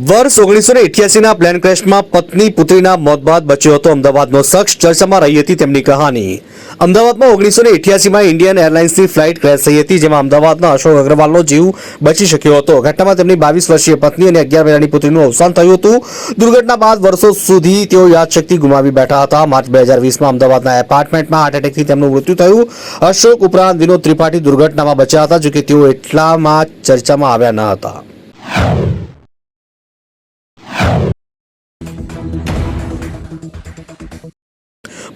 વર્ષ 1988ના પ્લેન ક્રેશમાં પત્ની પુત્રીના મોત બાદ બચ્યો હતો અમદાવાદનો શખ્સ ચર્ચામાં રહી હતી તેમની કહાની। અમદાવાદમાં 1988માં ઇન્ડિયન એરલાઇન્સની ફ્લાઇટ ક્રેશ થઈ હતી જેમાં અમદાવાદના અશોક અગ્રવાલનો જીવ બચી શક્યો હતો। ઘટનામાં તેમની 22 વર્ષીય પત્ની અને 11 વર્ષની પુત્રીનું અવસાન થયું હતું। દુર્ઘટના બાદ વર્ષો સુધી તેઓ યાદશક્તિ ગુમાવી બેઠા હતા। માર્ચ 2020માં અમદાવાદના એપાર્ટમેન્ટમાં હાર્ટ એટેકથી તેમનું મૃત્યુ થયું। અશોક ઉપરાંત વિનોદ ત્રિપાઠી દુર્ઘટનામાં બચ્યા હતા જોકે તેઓ એટલામાં ચર્ચામાં આવ્યા ન હતા।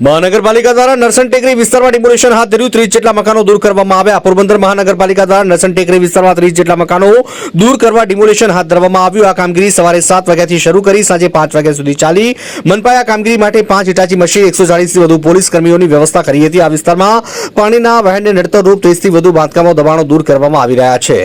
મહાનગરપાલિકા દ્વારા નરસણ ટેકરી વિસ્તારમાં ડિમોલિશન હાથ ધર્યું। 30 જેટલા મકાનો દૂર કરવામાં આવ્યા। પોરબંદર મહાનગરપાલિકા દ્વારા નરસણ ટેકરી વિસ્તારમાં 30 જેટલા મકાનો દૂર કરવા ડિમોલિશન હાથ ધરવામાં આવ્યું। આ કામગીરી સવારે 7 વાગ્યાથી શરૂ કરી સાંજે 5 વાગ્યા સુધી ચાલી। મનપાએ આ કામગીરી માટે 5 હિટાચી મશીન 140થી વધુ પોલીસ કર્મીઓની વ્યવસ્થા કરી હતી। આ વિસ્તારમાં પાણીના વહેણને નડતરરૂપ 30થી વધુ બાંધકામો દબાણો દૂર કરવામાં આવી રહ્યા છે।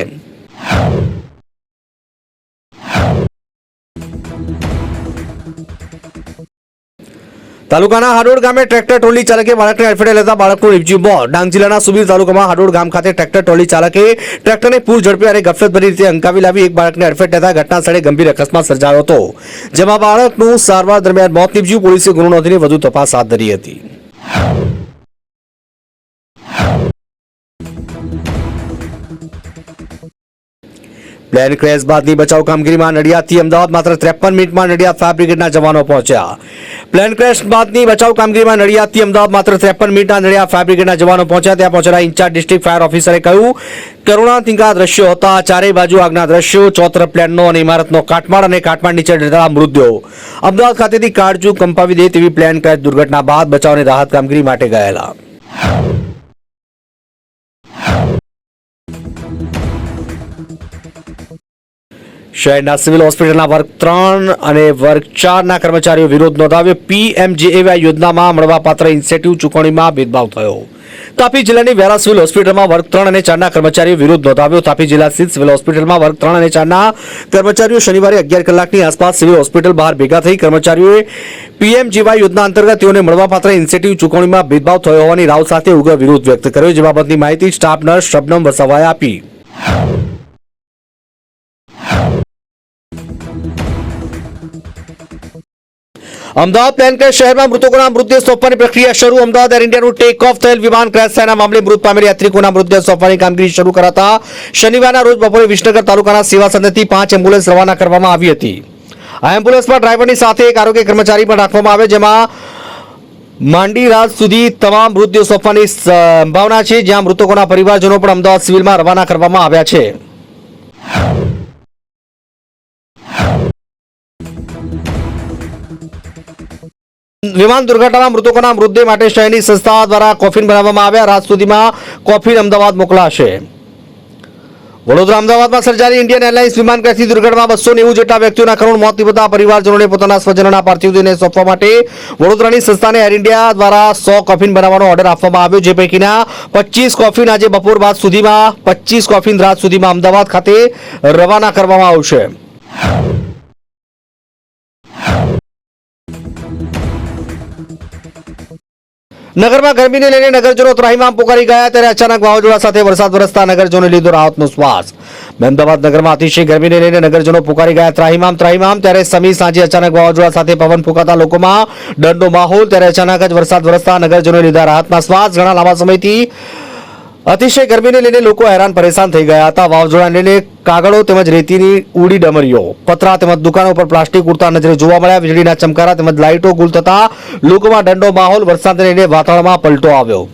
તાલુકાના હાડોડ ગામે ટ્રેક્ટર ટ્રોલી ચાલકે બાળકને અડફેટે લેતા બાળકનું નિપજ્યું મોત। ડાંગ જિલ્લાના સુબીર તાલુકામાં હાડોડ ગામ ખાતે ટ્રેક્ટર ટ્રોલી ચાલકે ટ્રેક્ટરને પૂર ઝડપી અને ગફલતભરી રીતે હંકાવી લાવી એક બાળકને અડફેટે લેતા ઘટના સ્થળે ગંભીર અકસ્માત સર્જાયો હતો જેમાં બાળકનું સારવાર દરમિયાન મોત નિપજ્યું। પોલીસે ગુનો નોંધીને વધુ તપાસ હાથ ધરી હતી। પ્લેન ક્રેશ બાદની બચાવ કામગીરીમાં નડિયાદથી અમદાવાદ માત્ર 53 મિનિટમાં નડિયાદ ફાયર બ્રિગેડના જવાનો પહોંચ્યા। પ્લેન ક્રેશ બાદની બચાવ કામગીરીમાં નડિયાદથી અમદાવાદ માત્ર 53 મિનિટમાં નડિયાદ ફાયર બ્રિગેડના જવાનો પહોંચ્યા। ત્યાં પહોંચેલા ઇન્ચાર્જ ડિસ્ટ્રિક્ટ ફાયર ઓફિસરે કહ્યું કરુણાંતિકા દ્રશ્યો હતા। ચારેય બાજુ આગના દ્રશ્યો, ચોતર પ્લેનનો અને ઇમારતનો કાટમાળ અને કાટમાળ નીચે ડરેલા મૃતદેહો। અમદાવાદ ખાતેથી કાળજુ કંપાવી દે તેવી પ્લેન ક્રેશ દુર્ઘટના બાદ બચાવ અને રાહત કામગીરી માટે ગયેલા। શહેરના સિવિલ હોસ્પિટલના વર્ગ 3 અને વર્ગ 4ના કર્મચારીઓ વિરોધ નોંધાવ્યો। પીએમજેએવાય યોજનામાં મળવાપાત્ર ઇન્સેન્ટિવ ચૂકવણીમાં ભેદભાવ થયો। તાપી જિલ્લાની વેરા સિવિલ હોસ્પિટલમાં વર્ગ 3 અને 4ના કર્મચારીઓ વિરોધ નોંધાવ્યો। તાપી જિલ્લા સ્થિત સિવિલ હોસ્પિટલમાં વર્ગ 3 અને 4ના કર્મચારીઓ શનિવારે 11 કલાકની આસપાસ સિવિલ હોસ્પિટલ બહાર ભેગા થઈ કર્મચારીઓએ પીએમજેવાય યોજના અંતર્ગત તેઓને મળવાપાત્ર ઇન્સેન્ટિવ ચૂકવણીમાં ભેદભાવ થયો હોવાની રાવ સાથે ઉગ્ર વિરોધ વ્યક્ત કર્યો। જે બાબતની માહિતી સ્ટાફ નર્સ શબનમ વસાવાએ આપી। અમદાવાદ પ્લેન ક્રેશ શહેરમાં મૃતકોના મૃતદેહ સોંપવાની પ્રક્રિયા શરૂ। અમદાવાદ એર ઇન્ડિયાનું ટેક ઓફ થયેલ વિમાન ક્રેશ થયાના મામલે મૃત પામેલ યાત્રિકોના મૃતદેહ સોંપવાની કામગીરી શરૂ કરાતા શનિવારના રોજ બપોરે વિસનગર તાલુકાના સેવા સદનથી 5 એમ્બ્યુલન્સ રવાના કરવામાં આવી હતી। આ એમ્બ્યુલન્સમાં ડ્રાઈવરની સાથે એક આરોગ્ય કર્મચારી પણ રાખવામાં આવે જેમાં માંડી રાત સુધી તમામ મૃતદેહ સોંપવાની સંભાવના છે જ્યાં મૃતકોના પરિવારજનો પણ અમદાવાદ સિવિલમાં રવાના કરવામાં આવ્યા છે। વિમાન દુર્ઘટનામાં મૃતકોના મૃતદેહ માટે શહેરની સંસ્થા દ્વારા કોફિન બનાવવામાં આવ્યા। રાત સુધીમાં કોફિન અમદાવાદ મોકલાશે। વડોદરા અમદાવાદમાં સર્જાયેલી ઇન્ડિયન એરલાઇન્સ વિમાન ક્રેશની દુર્ઘટનામાં 290 જેટલા વ્યક્તિઓના કરુણ મોત નિપજતા પરિવારજનોને પોતાના સ્વજનોના પાર્થિવ દેહને સોંપવા માટે વડોદરાની સંસ્થાને એર ઇન્ડિયા દ્વારા 100 કોફિન બનાવવાનો ઓર્ડર આપવામાં આવ્યો જે પૈકીના 25 કોફિન આજે બપોર બાદ સુધીમાં 25 કોફિન રાત સુધીમાં અમદાવાદ ખાતે રવાના કરવામાં આવશે। નગરમાં ગરમીને લઈને નગરજનો ત્રાહિમામ પોકારી ગયા ત્યારે અચાનક વાવાઝોડા સાથે વરસાદ વરસતા નગરજનોએ લીધો રાહતનો શ્વાસ। અમદાવાદ નગરમાં અતિશય ગરમીને લઈને નગરજનો પોકારી ગયા ત્રાહિમામ ત્યારે સમી સાંજે અચાનક વાવાઝોડા સાથે પવન ફૂંકાતા લોકોમાં ડરનો માહોલ। ત્યારે અચાનક જ વરસાદ વરસતા નગરજનોએ લીધા રાહતના શ્વાસ। ઘણા લાંબા સમયથી અતિશય ગરમીને લઈને લોકો હેરાન પરેશાન થઈ ગયા હતા। વાવાઝોડાને લઈને કાગળો તેમજ રેતીની ઉડી ડમરીઓ, પતરા તેમજ દુકાનો પર પ્લાસ્ટિક ઉડતા નજરે જોવા મળ્યા। વીજળીના ચમકારા તેમજ લાઇટો ગુલ થતા લોકોમાં ડરનો માહોલ। વરસાદને લઈને વાતાવરણમાં પલટો આવ્યો।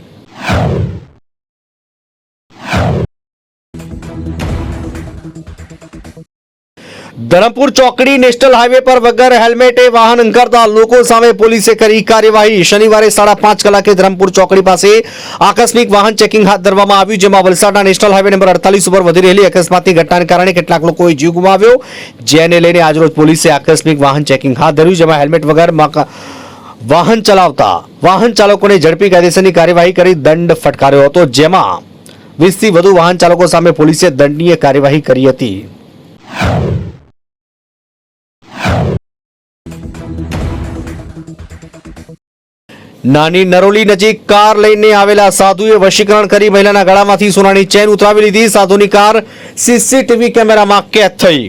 ધરમપુર ચોકડી નેશનલ હાઈવે પર વગર હેલ્મેટે વાહન હંકારતા લોકો સામે પોલીસે કરી કાર્યવાહી। શનિવારે 5:30 કલાકે ધરમપુર ચોકડી પાસે આકસ્મિક વાહન ચેકિંગ હાથ ધરવામાં આવ્યું જેમાં વલસાડના નેશનલ હાઈવે નંબર 48 ઉપર વધી રહેલી અકસ્માતની ઘટનાને કારણે કેટલાક લોકોએ જીવ ગુમાવ્યો જેને લઈને આજરોજ પોલીસે આકસ્મિક વાહન ચેકિંગ હાથ ધર્યું જેમાં હેલ્મેટ વગર વાહન ચલાવતા વાહન ચાલકોને ઝડપી કાયદેસરની કાર્યવાહી કરી દંડ ફટકાર્યો હતો જેમાં 20થી વધુ વાહન ચાલકો સામે પોલીસે દંડનીય કાર્યવાહી કરી હતી। નાની નરોલી નજીક કાર લઈને આવેલા સાધુએ વશીકરણ કરી મહિલાના ગળામાંથી સોનાની ચેન ઉતરાવી લીધી। સાધુની કાર સીસીટીવી કેમેરામાં કેદ થઈ।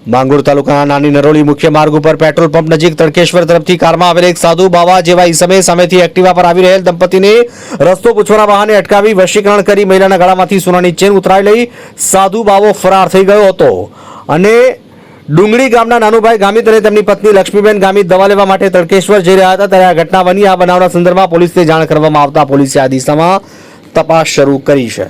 માંગરોળ તાલુકાના નાની નરોલી મુખ્ય માર્ગ ઉપર પેટ્રોલ પંપ નજીક તડકેશ્વર તરફથી કારમાં આવેલ એક સાધુ બાવા જેવા ઈસમે સામેથી એક્ટિવા પર આવી રહેલ દંપતીને રસ્તો પૂછવાના બહાને અટકાવી વશીકરણ કરી મહિલાના ગળામાંથી સોનાની ચેન ઉતરાવી લઈ સાધુ બાવો ફરાર થઈ ગયો હતો અને ડુંગળી ગામના નાનુભાઈ ગામિત અને તેમની પત્ની લક્ષ્મીબેન ગામિત દવા લેવા માટે તડકેશ્વર જઈ રહ્યા હતા ત્યારે આ ઘટના બની. આ બનાવના સંદર્ભમાં પોલીસને જાણ કરવામાં આવતા પોલીસે આ દિશામાં તપાસ શરૂ કરી છે.